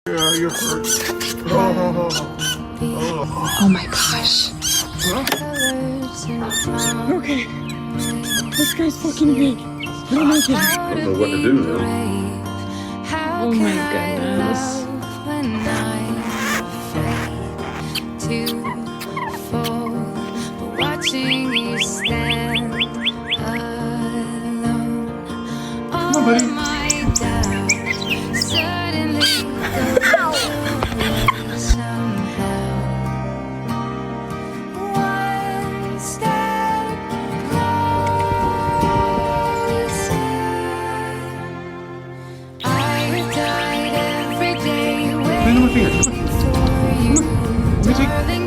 Yeah, you're hurt. Oh my gosh. Okay. This guy's fucking big. I don't like him. I don't know what to do now. Oh my goodness. Watching you stand alone. Come on, buddy. My doubt suddenly somehow. One step closer. I died every day Bring him a finger. waiting for you, Let me take- darling.